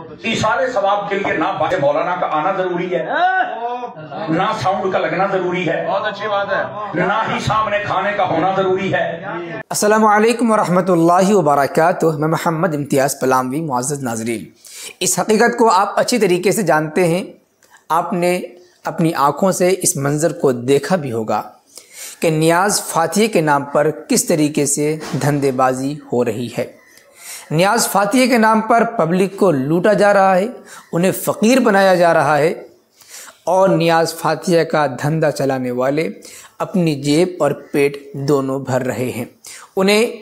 इशारे सवाब के लिए ना बाजे मौलाना का आना जरूरी है, ना साउंड का लगना जरूरी है, बहुत अच्छी बात है, ना ही सामने खाने का होना जरूरी है। अस्सलामु अलैकुम वरहमतुल्लाहि वबरकातुहू। मैं मोहम्मद इम्तियाज़ पलामवी। मुअज़्ज़ज़ नाज़रीन, इस हकीकत को आप अच्छी तरीके से जानते हैं। आपने अपनी आँखों से इस मंज़र को देखा भी होगा कि नियाज़ फ़ातिह के नाम पर किस तरीके से धंधेबाजी हो रही है। नियाज़ फ़ातिह के नाम पर पब्लिक को लूटा जा रहा है, उन्हें फ़कीर बनाया जा रहा है और नियाज़ फ़ातिह का धंधा चलाने वाले अपनी जेब और पेट दोनों भर रहे हैं। उन्हें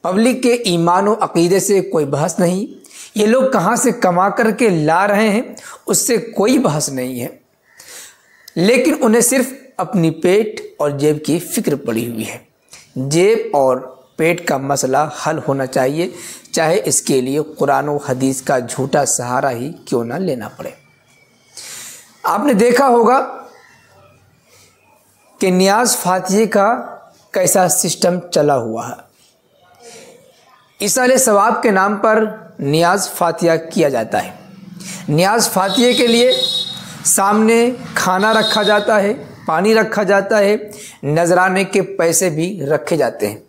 पब्लिक के ईमान और अक़ीदे से कोई बहस नहीं, ये लोग कहाँ से कमा करके ला रहे हैं उससे कोई बहस नहीं है, लेकिन उन्हें सिर्फ अपनी पेट और जेब की फ़िक्र पड़ी हुई है। जेब और पेट का मसला हल होना चाहिए, चाहे इसके लिए कुरान और हदीस का झूठा सहारा ही क्यों ना लेना पड़े। आपने देखा होगा कि नियाज़ फ़ातिह का कैसा सिस्टम चला हुआ है। इसाले सवाब के नाम पर नियाज़ फ़ातिह किया जाता है। नियाज़ फ़ातिह के लिए सामने खाना रखा जाता है, पानी रखा जाता है, नजराने के पैसे भी रखे जाते हैं।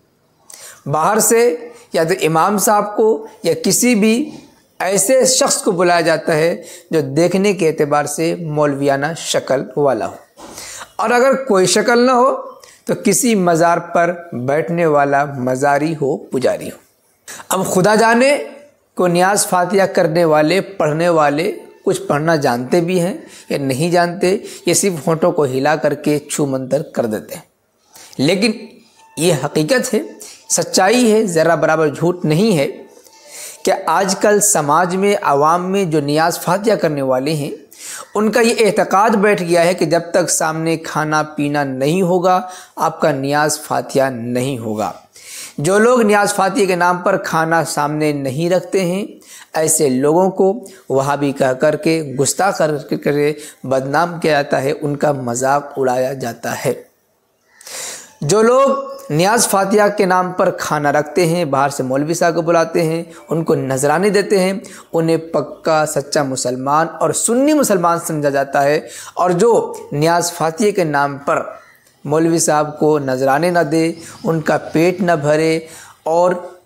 बाहर से या तो इमाम साहब को या किसी भी ऐसे शख्स को बुलाया जाता है जो देखने के एतबार से मौलवियाना शक्ल वाला हो, और अगर कोई शक्ल ना हो तो किसी मज़ार पर बैठने वाला मज़ारी हो, पुजारी हो। अब खुदा जाने को नियाज़ फ़ातिह करने वाले, पढ़ने वाले कुछ पढ़ना जानते भी हैं या नहीं जानते, ये सिर्फ होंठों को हिला करके छू मंतर कर देते हैं। लेकिन ये हकीकत है, सच्चाई है, ज़रा बराबर झूठ नहीं है कि आजकल समाज में, आवाम में जो नियाज़ फ़ातिह करने वाले हैं उनका ये एतक़ाद बैठ गया है कि जब तक सामने खाना पीना नहीं होगा आपका नियाज़ फ़ातिह नहीं होगा। जो लोग नियाज़ फ़ातिह के नाम पर खाना सामने नहीं रखते हैं, ऐसे लोगों को वहाबी कह करके, गुस्ताख करके बदनाम किया जाता है, उनका मजाक उड़ाया जाता है। जो लोग नियाज़ फ़ातिह के नाम पर खाना रखते हैं, बाहर से मौलवी साहब को बुलाते हैं, उनको नजराने देते हैं, उन्हें पक्का सच्चा मुसलमान और सुन्नी मुसलमान समझा जाता है। और जो नियाज़ फ़ातिह के नाम पर मौलवी साहब को नजराने न दे, उनका पेट न भरे और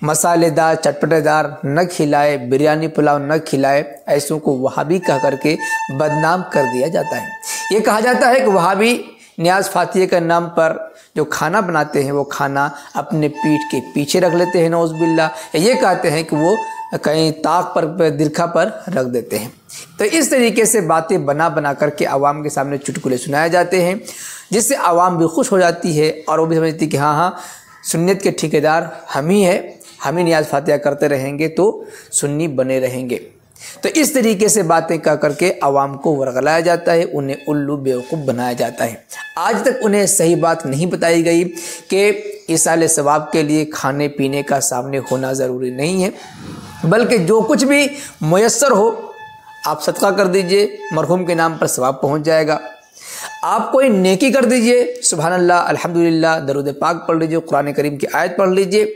मसालेदार चटपटेदार न खिलाए, बिरयानी पुलाव न खिलाए, ऐसों को वहाबी कह करके बदनाम कर दिया जाता है। ये कहा जाता है कि वहाबी नियाज़ फ़ातिह के नाम पर जो खाना बनाते हैं वो खाना अपने पीठ के पीछे रख लेते हैं, नौज़ बिल्लाह। ये कहते हैं कि वो कहीं ताक पर दिरखा पर रख देते हैं। तो इस तरीके से बातें बना बना करके आवाम के सामने चुटकुले सुनाए जाते हैं, जिससे आवाम भी खुश हो जाती है और वो भी समझती है कि हाँ, सुन्नत के ठेकेदार हम ही हैं, हम ही नियाज़ फ़ातिह करते रहेंगे तो सुन्नी बने रहेंगे। तो इस तरीके से बातें कह करके आवाम को वर्गलाया जाता है, उन्हें उल्लू बेवकूफ़ बनाया जाता है। आज तक उन्हें सही बात नहीं बताई गई कि इसाले सवाब के लिए खाने पीने का सामने होना ज़रूरी नहीं है, बल्कि जो कुछ भी मुयस्सर हो आप सदका कर दीजिए, मरहूम के नाम पर सवाब पहुँच जाएगा। आप कोई नेकी कर दीजिए, सुभान अल्लाह, अल्हम्दुलिल्लाह, दरूद पाक पढ़ लीजिए, कुरान करीम की आयत पढ़ लीजिए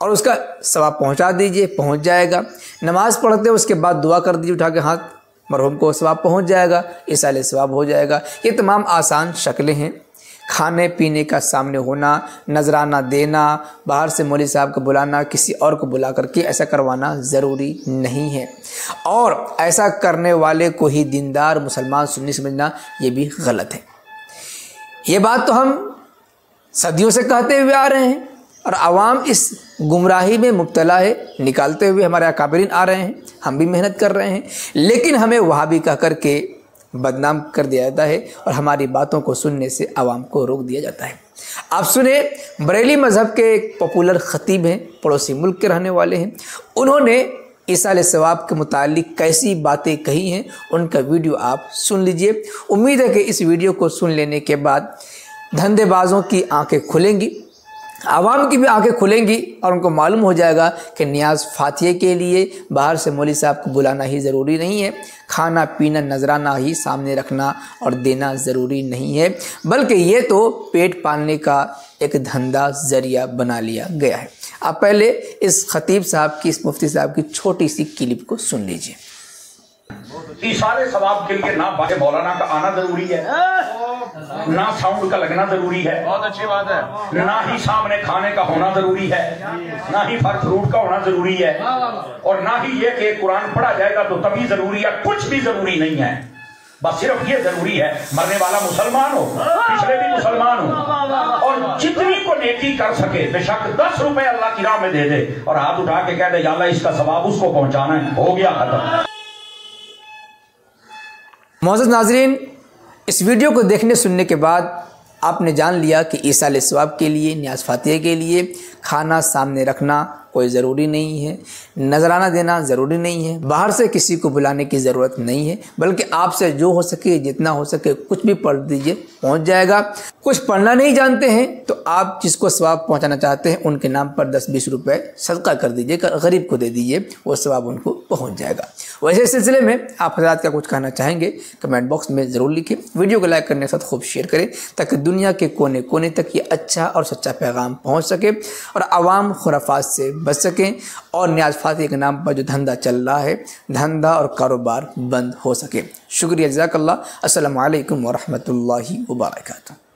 और उसका सवाब पहुंचा दीजिए, पहुंच जाएगा। नमाज़ पढ़ते उसके बाद दुआ कर दीजिए उठा के हाथ, मरहूम को सवाब पहुंच जाएगा, इसाले सवाब हो जाएगा। ये तमाम आसान शक्लें हैं। खाने पीने का सामने होना, नजराना देना, बाहर से मौलवी साहब को बुलाना, किसी और को बुला करके ऐसा करवाना ज़रूरी नहीं है, और ऐसा करने वाले को ही दीनदार मुसलमान सुन्नी समझना ये भी गलत है। ये बात तो हम सदियों से कहते हुए आ रहे हैं और आवाम इस गुमराही में मुब्तला है, निकालते हुए हमारे अकाबरीन आ रहे हैं, हम भी मेहनत कर रहे हैं, लेकिन हमें वहाबी कह करके बदनाम कर दिया जाता है और हमारी बातों को सुनने से आवाम को रोक दिया जाता है। आप सुने, बरेली मज़हब के एक पॉपुलर ख़तीब हैं, पड़ोसी मुल्क के रहने वाले हैं, उन्होंने इसाले सवाब के मुतालिक कैसी बातें कही हैं, उनका वीडियो आप सुन लीजिए। उम्मीद है कि इस वीडियो को सुन लेने के बाद धंधेबाजों की आंखें खुलेंगी, आवाम की भी आंखें खुलेंगी और उनको मालूम हो जाएगा कि नियाज़ फ़ातिह के लिए बाहर से मौलवी साहब को बुलाना ही ज़रूरी नहीं है, खाना पीना नजराना ही सामने रखना और देना ज़रूरी नहीं है, बल्कि ये तो पेट पालने का एक धंधा ज़रिया बना लिया गया है। आप पहले इस खतीब साहब की, इस मुफ्ती साहब की छोटी सी क्लिप को सुन लीजिए। सारे सवाब के लिए ना बाजे मौलाना का आना जरूरी है, ना साउंड का लगना जरूरी है, बहुत अच्छी बात है, ना ही सामने खाने का होना जरूरी है, ना ही फल फ्रूट का होना जरूरी है, और ना ही ये कि कुरान पढ़ा जाएगा तो तभी जरूरी है। कुछ भी जरूरी नहीं है, बस सिर्फ ये जरूरी है मरने वाला मुसलमान हो, पिछले भी मुसलमान हो, और जितनी को नेकी कर सके, बेशक 10 रुपए अल्लाह की राह में दे दे और हाथ उठा के कह दे या अल्लाह इसका सवाब उसको पहुंचाना है, हो गया खत्म। मोअज़्ज़ज़ नाज़रीन, इस वीडियो को देखने सुनने के बाद आपने जान लिया कि ईसाल सवाब के लिए, नियाज़ फातिहा के लिए खाना सामने रखना कोई ज़रूरी नहीं है, नजराना देना ज़रूरी नहीं है, बाहर से किसी को बुलाने की ज़रूरत नहीं है, बल्कि आपसे जो हो सके, जितना हो सके कुछ भी पढ़ दीजिए, पहुंच जाएगा। कुछ पढ़ना नहीं जानते हैं तो आप जिसको सवाब पहुंचाना चाहते हैं उनके नाम पर 10-20 रुपए सदका कर दीजिए, गरीब को दे दीजिए, वो सवाब उनको पहुंच जाएगा। वैसे इस सिलसिले में आप हज़रात का कुछ कहना चाहेंगे कमेंट बॉक्स में ज़रूर लिखें। वीडियो को लाइक करने के साथ खूब शेयर करें ताकि दुनिया के कोने कोने तक ये अच्छा और सच्चा पैगाम पहुँच सके और आवाम खुराफात से बच सकें और नियाज़ फातिहा के नाम पर जो धंधा चल रहा है, धंधा और कारोबार बंद हो सके। शुक्रिया, जज़ाकल्लाह। अस्सलामु अलैकुम व रहमतुल्लाहि व बरकातुहू।